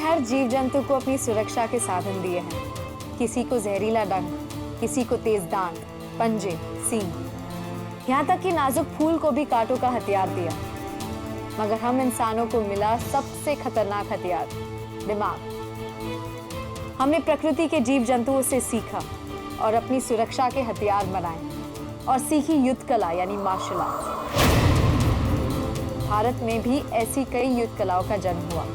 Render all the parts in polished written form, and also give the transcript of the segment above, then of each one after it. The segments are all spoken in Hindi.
हर जीव जंतु को अपनी सुरक्षा के साधन दिए हैं। किसी को जहरीला डंक, किसी को तेज दांत, पंजे, सींग, यहाँ तक कि नाजुक फूल को भी कांटों का हथियार दिया। मगर हम इंसानों को मिला सबसे खतरनाक हथियार, दिमाग। हमने प्रकृति के जीव जंतुओं से सीखा और अपनी सुरक्षा के हथियार बनाए और सीखी युद्ध कला यानी मार्शल आर्ट। भारत में भी ऐसी कई युद्ध कलाओं का जन्म हुआ।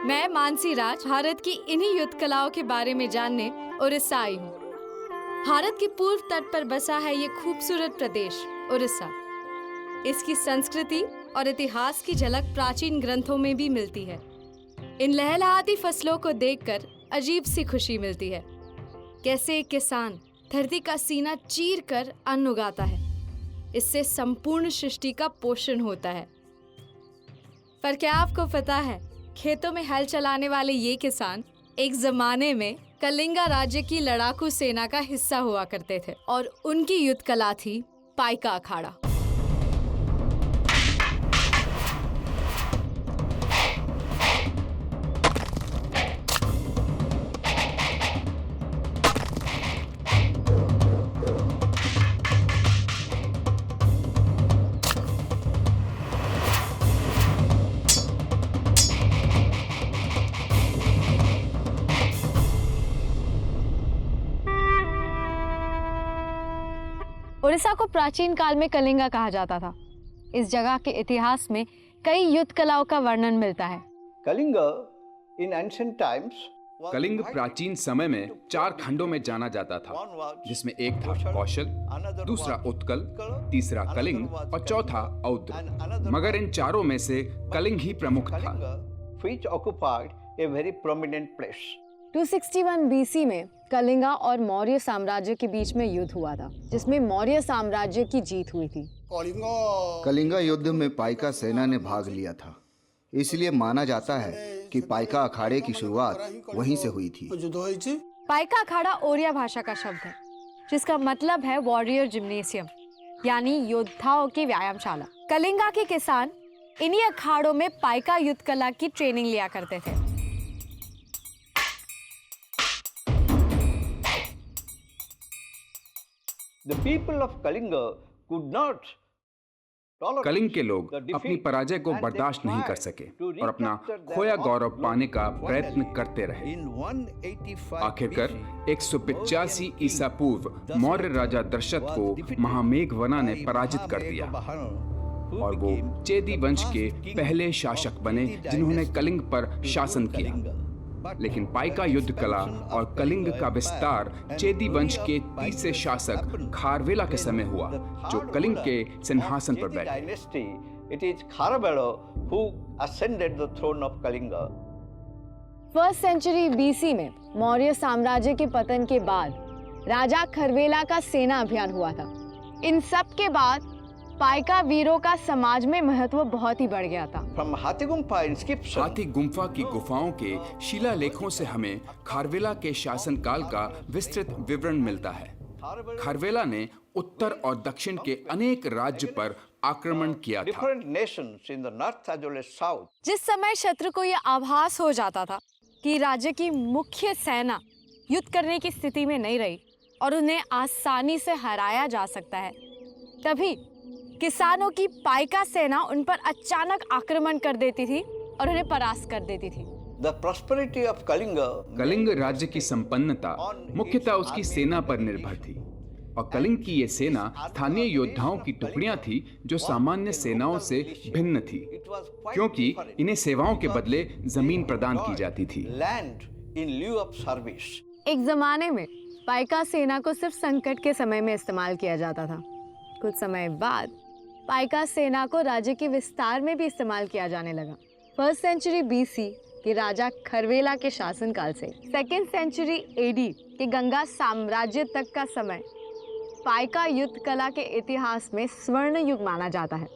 मैं मानसी राज भारत की इन्हीं युद्ध कलाओं के बारे में जानने उड़ीसा आई हूँ। भारत के पूर्व तट पर बसा है ये खूबसूरत प्रदेश उड़ीसा। इसकी संस्कृति और इतिहास की झलक प्राचीन ग्रंथों में भी मिलती है। इन लहलहाती फसलों को देखकर अजीब सी खुशी मिलती है। कैसे एक किसान धरती का सीना चीर कर अन्न उगाता है, इससे संपूर्ण सृष्टि का पोषण होता है। पर क्या आपको पता है, खेतों में हल चलाने वाले ये किसान एक जमाने में कलिंगा राज्य की लड़ाकू सेना का हिस्सा हुआ करते थे और उनकी युद्ध कला थी पाइका अखाड़ा। उड़ीसा को प्राचीन काल में कलिंगा कहा जाता था। इस जगह के इतिहास में कई युद्ध कलाओं का वर्णन मिलता है। कलिंग प्राचीन समय में 4 खंडों में जाना जाता था, जिसमें एक था कौशल, दूसरा उत्कल, तीसरा कलिंग और चौथा औद्र। मगर इन चारों में से कलिंग ही प्रमुख था। 261 बीसी में कलिंगा और मौर्य साम्राज्य के बीच में युद्ध हुआ था, जिसमें मौर्य साम्राज्य की जीत हुई थी। कलिंगा युद्ध में पाइका सेना ने भाग लिया था, इसलिए माना जाता है कि पाइका अखाड़े की शुरुआत वहीं से हुई थी। पाइका अखाड़ा ओरिया भाषा का शब्द है, जिसका मतलब है वॉरियर जिम्नेशियम, यानी योद्धाओं की व्यायामशाला। कलिंगा के किसान इन्हीं अखाड़ों में पाइका युद्ध कला की ट्रेनिंग लिया करते थे। कलिंग के लोग अपनी पराजय को बर्दाश्त नहीं कर सके और अपना खोया गौरव पाने का प्रयत्न करते रहे। आखिरकार 185 ईसा पूर्व मौर्य राजा दशरथ को महामेघवना ने पराजित कर दिया और वो चेदी वंश के पहले शासक बने, जिन्होंने कलिंग पर शासन किया। लेकिन पाइका युद्ध कला और कलिंग का विस्तार चेदी वंश के तीसरे शासक खारवेला के समय हुआ, जो कलिंग के सिंहासन पर बैठे। फर्स्ट सेंचुरी बीसी में मौर्य साम्राज्य के पतन के बाद राजा खरवेला का सेना अभियान हुआ था। इन सब के बाद पाइका वीरों का समाज में महत्व बहुत ही बढ़ गया था। हाथी गुम्फा की गुफाओं के शिलालेखों से हमें खारवेला के शासनकाल का विस्तृत विवरण मिलता है। खारवेला ने उत्तर और दक्षिण के अनेक राज्य पर आक्रमण किया था। जिस समय शत्रु को यह आभास हो जाता था कि राज्य की मुख्य सेना युद्ध करने की स्थिति में नहीं रही और उन्हें आसानी से हराया जा सकता है, तभी किसानों की पाइका सेना उन पर अचानक आक्रमण कर देती थी और उन्हें परास्त कर देती थी। कलिंग राज्य की संपन्नता मुख्यतः उसकी सेना पर निर्भर थी और कलिंग की ये सेना स्थानीय योद्धाओं की टुकड़ियां थी, जो सामान्य सेनाओं से भिन्न थी, क्योंकि इन्हें सेवाओं के बदले जमीन प्रदान की जाती थी। एक जमाने में पाइका सेना को सिर्फ संकट के समय में इस्तेमाल किया जाता था। कुछ समय बाद पाइका सेना को राज्य के विस्तार में भी इस्तेमाल किया जाने लगा। फर्स्ट सेंचुरी बीसी के राजा खरवेला के शासनकाल से सेकेंड सेंचुरी एडी के गंगा साम्राज्य तक का समय पाइका युद्ध कला के इतिहास में स्वर्ण युग माना जाता है।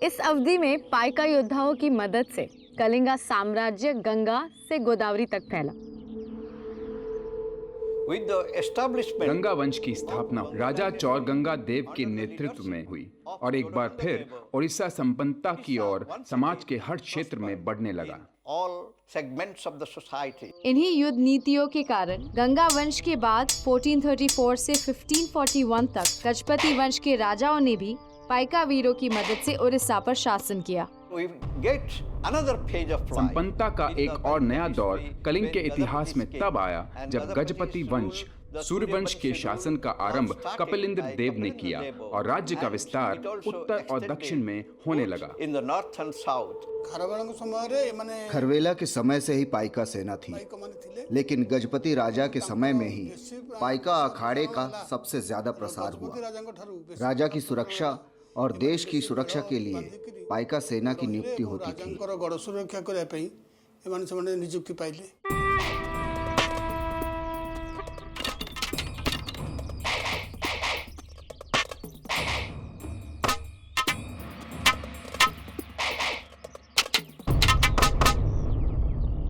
इस अवधि में पाइका योद्धाओं की मदद से कलिंगा साम्राज्य गंगा से गोदावरी तक फैला। with the establishment गंगा वंश की स्थापना राजा चौरगंगा देव के नेतृत्व में हुई और एक बार फिर उड़ीसा संपन्नता की ओर समाज के हर क्षेत्र में बढ़ने लगा। all segments of the society. इन्हीं युद्ध नीतियों के कारण गंगा वंश के बाद 1434 से 1541 तक गजपति वंश के राजाओं ने भी पाइका वीरों की मदद से उड़ीसा पर शासन किया। We get another page of life. संपन्नता का एक और नया दौर कलिंग के इतिहास में तब आया जब गजपति वंश सूर्यवंश के शासन का आरंभ कपिलेंद्र देव ने किया और राज्य का विस्तार उत्तर और दक्षिण में होने लगा। In the north and south. खरवेला के समय से ही पाइका सेना थी, लेकिन गजपति राजा के समय में ही पाइका अखाड़े का सबसे ज्यादा प्रसार हुआ। राजा की सुरक्षा और देश की सुरक्षा के लिए पाइका सेना की नियुक्ति होती थी।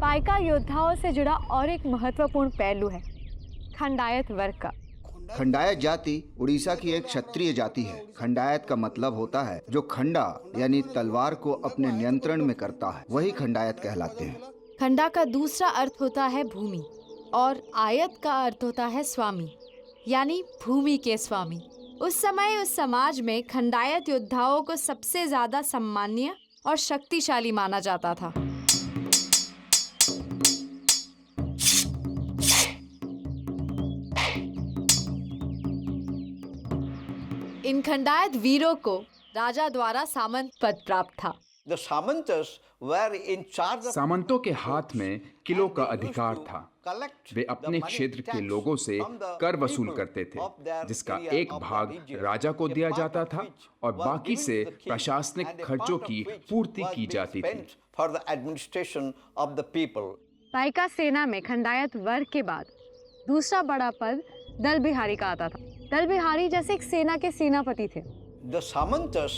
पाइका योद्धाओं से जुड़ा और एक महत्वपूर्ण पहलू है खंडायत वर्ग का। खंडायत जाति उड़ीसा की एक क्षत्रिय जाति है। खंडायत का मतलब होता है जो खंडा यानी तलवार को अपने नियंत्रण में करता है, वही खंडायत कहलाते हैं। खंडा का दूसरा अर्थ होता है भूमि और आयत का अर्थ होता है स्वामी यानी भूमि के स्वामी। उस समय उस समाज में खंडायत योद्धाओं को सबसे ज्यादा सम्मानीय और शक्तिशाली माना जाता था। इन खंडायत वीरों को राजा द्वारा सामंत पद प्राप्त था। The Samantas were in charge of सामंतों के हाथ में किलों का अधिकार था। वे अपने क्षेत्र के लोगों से कर वसूल करते थे, जिसका एक भाग राजा को दिया जाता था और बाकी से प्रशासनिक खर्चों की पूर्ति की जाती थी। for the administration of the people. Paika सेना में खंडायत वर्ग के बाद दूसरा बड़ा पद दल बिहारी का आता था। दल बिहारी जैसे एक सेना के सेनापति थे। The Samantas,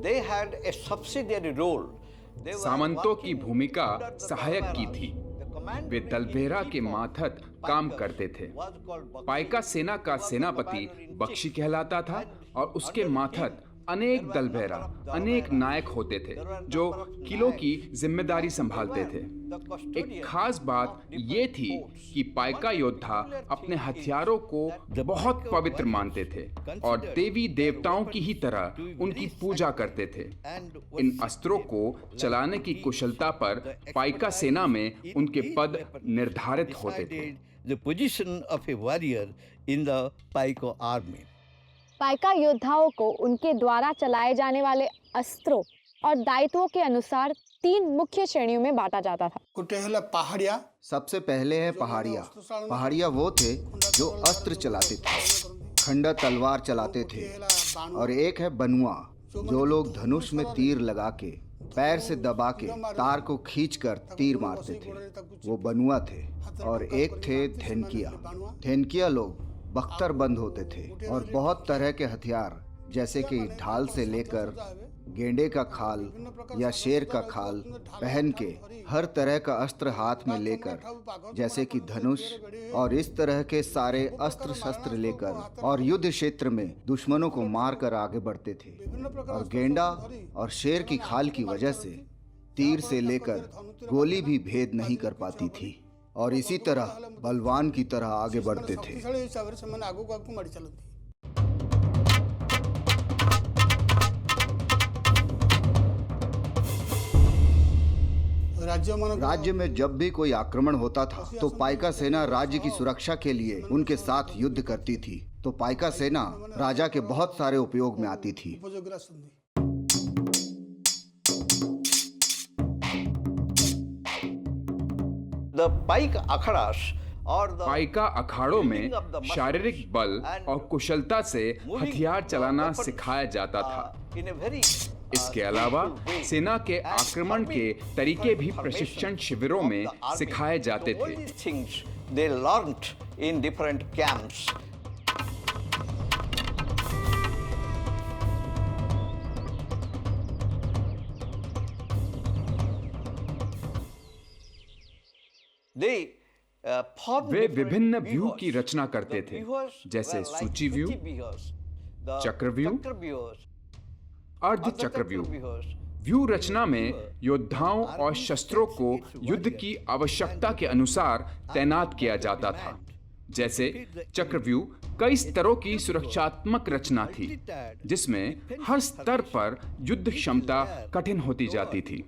they had a subsidiary role. They were सामंतों की working भूमिका under the सहायक की Kavera. थी। The commander वे दलबेहरा के मातहत काम करते थे। was called Bakshi. पाइका सेना का सेनापति बख्शी कहलाता था और उसके मातहत अनेक दलबेहरा, अनेक नायक होते थे जो किलों की जिम्मेदारी संभालते थे। एक खास बात ये थी कि पाइका योद्धा अपने हथियारों को बहुत पवित्र मानते थे और देवी देवताओं की ही तरह उनकी पूजा करते थे। इन अस्त्रों को चलाने की कुशलता पर पाइका सेना में उनके पद निर्धारित होते थे। The position of a warrior in the Paiko army. Paika योद्धाओं को उनके द्वारा चलाए जाने वाले अस्त्रों और दायित्वों के अनुसार 3 मुख्य श्रेणियों में बांटा जाता था। पहाड़िया। सबसे पहले है पहाड़िया। पहाड़िया वो थे जो अस्त्र चलाते थे, खंडा तलवार चलाते थे। और एक है बनुआ, जो लोग धनुष में तीर लगा के पैर से दबा के तार को खींचकर तीर मारते थे, वो बनुआ थे। और एक थे धेनकिया। धेनकिया लोग बख्तर बंद होते थे और बहुत तरह के हथियार जैसे कि ढाल से लेकर गेंडे का खाल या शेर का खाल पहन के हर तरह का अस्त्र हाथ में लेकर जैसे कि धनुष और इस तरह के सारे अस्त्र शस्त्र लेकर और युद्ध क्षेत्र में दुश्मनों को मार कर आगे बढ़ते थे। और गेंडा और शेर की खाल की वजह से तीर से लेकर गोली भी भेद नहीं कर पाती थी और इसी तरह बलवान की तरह आगे बढ़ते थे। राज्य में जब भी कोई आक्रमण होता था तो पाइका सेना राज्य की सुरक्षा के लिए उनके साथ युद्ध करती थी। तो पाइका सेना राजा के बहुत सारे उपयोग में आती थी। The Paika Akhadas or the Paika अखाड़ों में building of the muscles शारीरिक बल and और कुशलता से moving हथियार चलाना weapons, सिखाया जाता था। in a very इसके अलावा skillful way. सेना के And आक्रमण के forming तरीके भी formation प्रशिक्षण शिविरों of में the army. सिखाए जाते So all थे। these things they learnt in different camps. They वे विभिन्न व्यूह की रचना करते थे, जैसे सूची व्यूह, चक्रव्यूह, अर्धचक्रव्यूह। व्यूह रचना में योद्धाओं और शस्त्रों को युद्ध की आवश्यकता के अनुसार तैनात किया जाता था। जैसे चक्रव्यूह कई स्तरों की सुरक्षात्मक रचना थी, जिसमें हर स्तर पर युद्ध क्षमता कठिन होती जाती थी।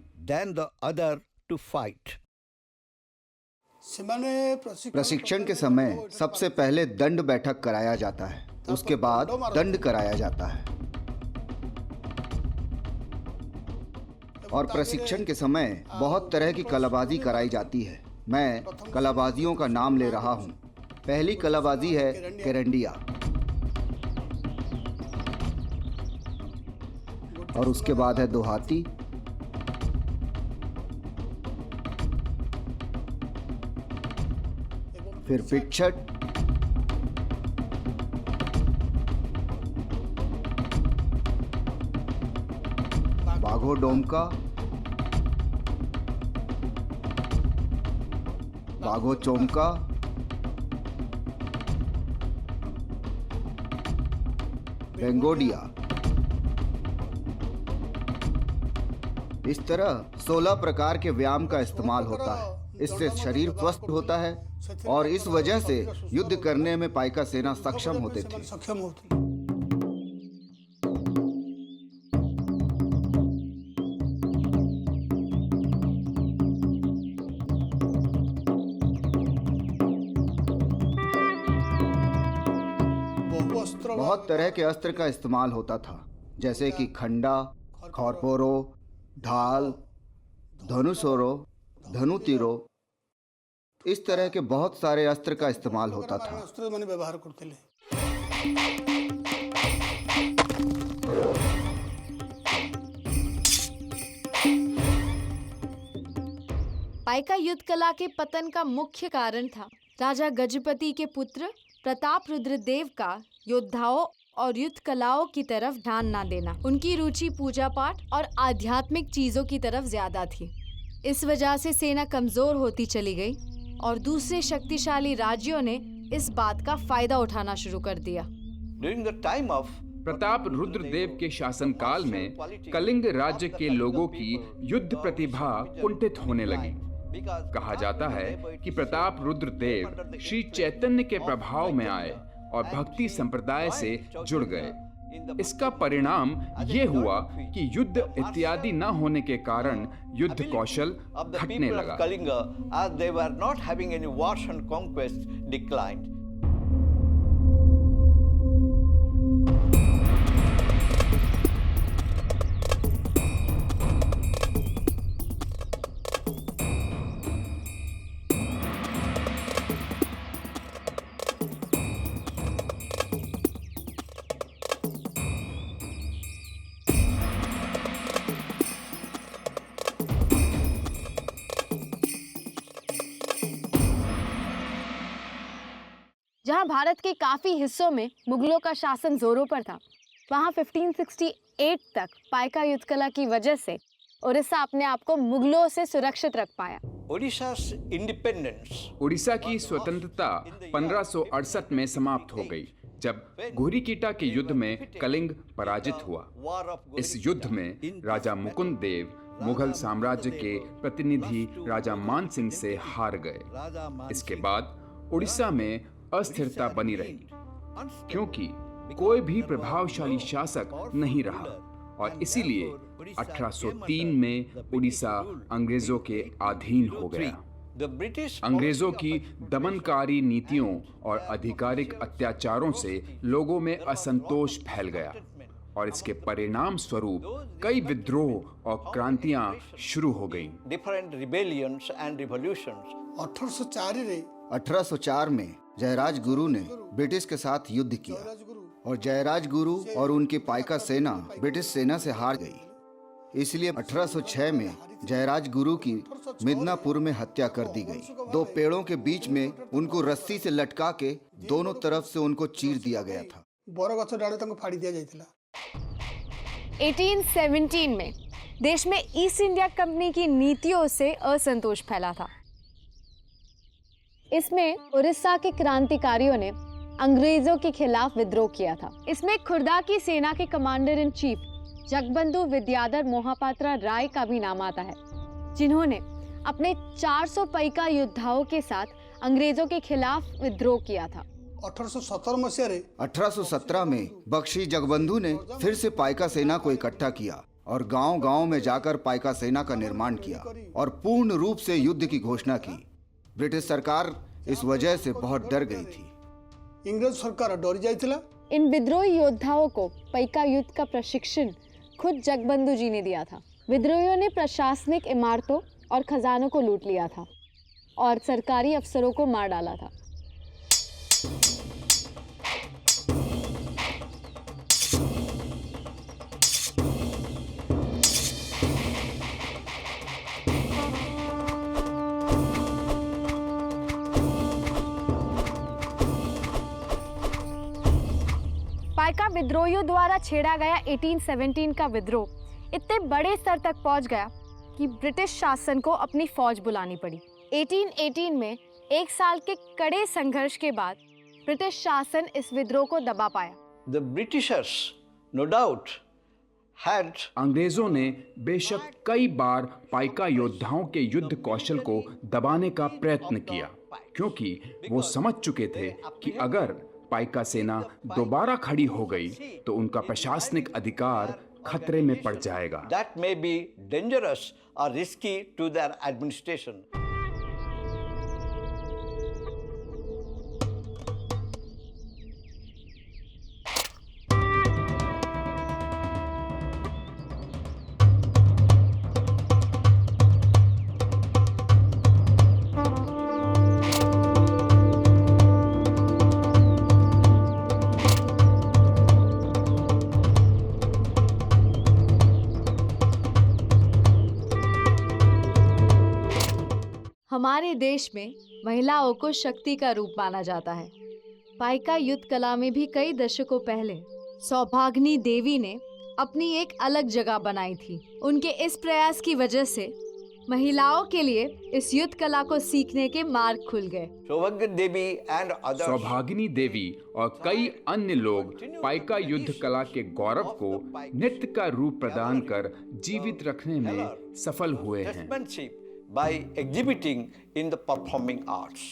प्रशिक्षण के समय सबसे पहले दंड बैठक कराया जाता है, उसके बाद दंड कराया जाता है। और प्रशिक्षण के समय बहुत तरह की कलाबाजी कराई जाती है। मैं कलाबाजियों का नाम ले रहा हूँ। पहली कलाबाजी है केरंडिया, और उसके बाद है दोहाती, फिर पिटछट, बाघो डोमका, बाघो चोमका, बेंगोडिया। इस तरह 16 प्रकार के व्यायाम का इस्तेमाल होता है। इससे शरीर स्वस्थ होता है और इस वजह से युद्ध करने में पाइका सेना सक्षम होते थे। बहुत तरह के अस्त्र का इस्तेमाल होता था, जैसे कि खंडा, खरपोरो, ढाल, धनुषोरो, धनुतीरो। इस तरह के बहुत सारे अस्त्र का इस्तेमाल होता था। पाइका युद्ध कला के पतन का मुख्य कारण था राजा गजपति के पुत्र प्रताप रुद्र देव का योद्धाओं और युद्ध कलाओं की तरफ ध्यान ना देना। उनकी रुचि पूजा पाठ और आध्यात्मिक चीजों की तरफ ज्यादा थी। इस वजह से सेना कमजोर होती चली गई और दूसरे शक्तिशाली राज्यों ने इस बात का फायदा उठाना शुरू कर दिया। प्रताप रुद्रदेव के शासनकाल में कलिंग राज्य के लोगों की युद्ध प्रतिभा कुंठित होने लगी। कहा जाता है कि प्रताप रुद्रदेव श्री चैतन्य के प्रभाव में आए और भक्ति संप्रदाय से जुड़ गए। इसका परिणाम ये हुआ कि युद्ध इत्यादि न होने के कारण युद्ध कौशल घटने लगा। जहां भारत के काफी हिस्सों में मुगलों का शासन जोरों पर था, वहां 1568 तक पाइका युद्ध कला की वजह से उड़ीसा अपने आप को मुगलों से सुरक्षित रख पाया। उड़ीसा की स्वतंत्रता 1568 में समाप्त हो गई, जब घुरिकीटा के युद्ध में कलिंग पराजित हुआ। इस युद्ध में राजा मुकुंद देव मुगल साम्राज्य के प्रतिनिधि राजा मान सिंह से हार गए। इसके बाद उड़ीसा में अस्थिरता बनी रही, क्योंकि कोई भी प्रभावशाली शासक नहीं रहा, और इसीलिए 1803 में उड़ीसा अंग्रेजों के अधीन हो गया। अंग्रेजों की दमनकारी नीतियों और आधिकारिक अत्याचारों से लोगों में असंतोष फैल गया, और इसके परिणाम स्वरूप कई विद्रोह और क्रांतियां शुरू हो गईं। 1804 में जयराज गुरु ने ब्रिटिश के साथ युद्ध किया, और जयराज गुरु और उनकी पाइका सेना ब्रिटिश सेना से हार गई। इसलिए 1806 में जयराज गुरु की मिदनापुर में हत्या कर दी गई। दो पेड़ों के बीच में उनको रस्सी से लटका के दोनों तरफ से उनको चीर दिया गया था। 1817 में देश में ईस्ट इंडिया कंपनी की नीतियों से असंतोष फैला था। इसमें उड़ीसा के क्रांतिकारियों ने अंग्रेजों के खिलाफ विद्रोह किया था। इसमें खुर्दा की सेना के commander in chief Jagabandhu Bidyadhar Mohapatra Rai का भी नाम आता है, जिन्होंने अपने 400 पैका योद्धाओं के साथ अंग्रेजों के खिलाफ विद्रोह किया था। 1817 में बख्शी जगबंधु ने फिर से पाइका सेना को इकट्ठा किया और गांव-गांव में जाकर पाइका सेना का निर्माण किया और पूर्ण रूप से युद्ध की घोषणा की। ब्रिटिश सरकार इस वजह से बहुत डर गई थी। इंग्रज सरकार डर जाइथिला। इन विद्रोही योद्धाओं को पैका युद्ध का प्रशिक्षण खुद जगबंधु जी ने दिया था। विद्रोहियों ने प्रशासनिक इमारतों और खजानों को लूट लिया था और सरकारी अफसरों को मार डाला था। पाइका विद्रोहियों द्वारा छेड़ा गया 1817 का विद्रोह इतने बड़े स्तर तक पहुंच गया कि ब्रिटिश शासन को अपनी फौज बुलानी पड़ी। 1818 में एक साल के कड़े संघर्ष के बाद ब्रिटिश शासन इस विद्रोह को दबा पाया। The Britishers, no doubt, had अंग्रेजों ने बेशक कई बार पाइका योद्धाओं के युद्ध कौशल को दबाने का प्रयत्न किया, क्योंकि वो समझ चुके थे कि अगर पाइका सेना दोबारा खड़ी हो गई तो उनका प्रशासनिक अधिकार खतरे में पड़ जाएगा। that may be dangerous or risky to their administration. हमारे देश में महिलाओं को शक्ति का रूप माना जाता है। पाइका युद्ध कला में भी कई दशकों पहले सौभाग्नी देवी ने अपनी एक अलग जगह बनाई थी। उनके इस प्रयास की वजह से महिलाओं के लिए इस युद्ध कला को सीखने के मार्ग खुल गए। सौभागिनी देवी और कई अन्य लोग पाइका युद्ध कला के गौरव को नृत्य का रूप प्रदान कर जीवित रखने में सफल हुए हैं। By exhibiting in the performing arts.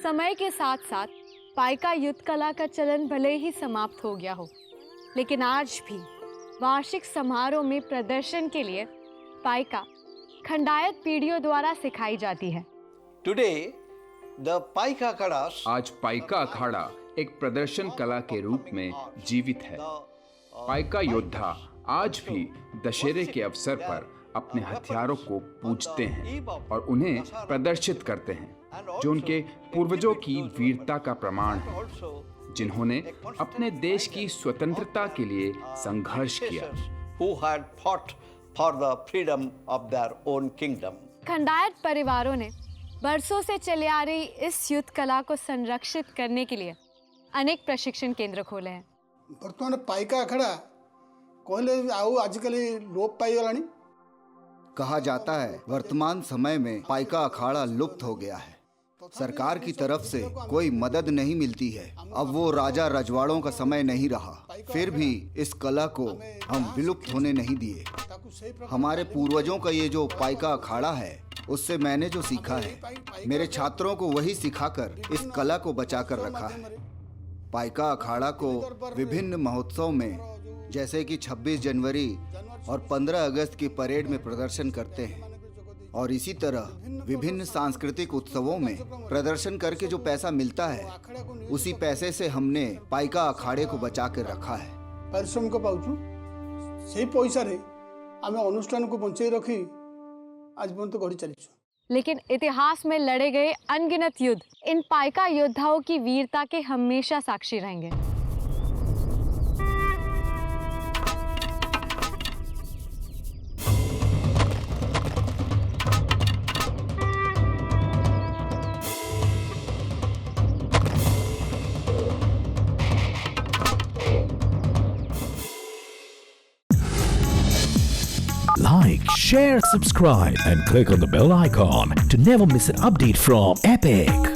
समय के साथ साथ पाइका युद्ध कला का चलन भले ही समाप्त हो गया हो, लेकिन आज भी वार्षिक समारोह में प्रदर्शन के लिए पाइका खंडायत पीढ़ियों द्वारा सिखाई जाती है। Today, the Paika Akhadas आज पाइका अखाड़ा एक प्रदर्शन कला के रूप में जीवित है। पाइका योद्धा आज भी दशहरे के अवसर पर अपने हथियारों को पूजते हैं और उन्हें प्रदर्शित करते हैं, जो उनके पूर्वजों की वीरता का प्रमाण है, जिन्होंने अपने देश की स्वतंत्रता के लिए संघर्ष किया। who had fought for the freedom of their own kingdom. Khandayat परिवारों ने बरसों से चले आ रही इस युद्ध कला को संरक्षित करने के लिए अनेक प्रशिक्षण केंद्र खोले हैं। वर्तमान पाइका अखाड़ा कहले आउ आजकल लोप पाई गलानी। कहा जाता है वर्तमान समय में पाइका अखाड़ा लुप्त हो गया है। सरकार की तरफ से कोई मदद नहीं मिलती है। अब वो राजा रजवाड़ों का समय नहीं रहा, फिर भी इस कला को हम विलुप्त होने नहीं दिए। हमारे पूर्वजों का ये जो पाइका अखाड़ा है, उससे मैंने जो सीखा है, मेरे छात्रों को वही सिखाकर इस कला को बचाकर रखा है। पाइका अखाड़ा को विभिन्न महोत्सव में, जैसे कि 26 जनवरी और 15 अगस्त की परेड में प्रदर्शन करते हैं, और इसी तरह विभिन्न सांस्कृतिक उत्सवों में प्रदर्शन करके जो पैसा मिलता है, उसी पैसे से हमने पाइका अखाड़े को बचा कर रखा है। परिश्रम को पाउछु से पैसा रे आमे अनुष्ठान को बंचाई रखी आज पर्यंत गढ़ी चलीछु। लेकिन इतिहास में लड़े गए अनगिनत युद्ध इन पाइका योद्धाओं की वीरता के हमेशा साक्षी रहेंगे। Like, share, subscribe, and click on the bell icon to never miss an update from Epic.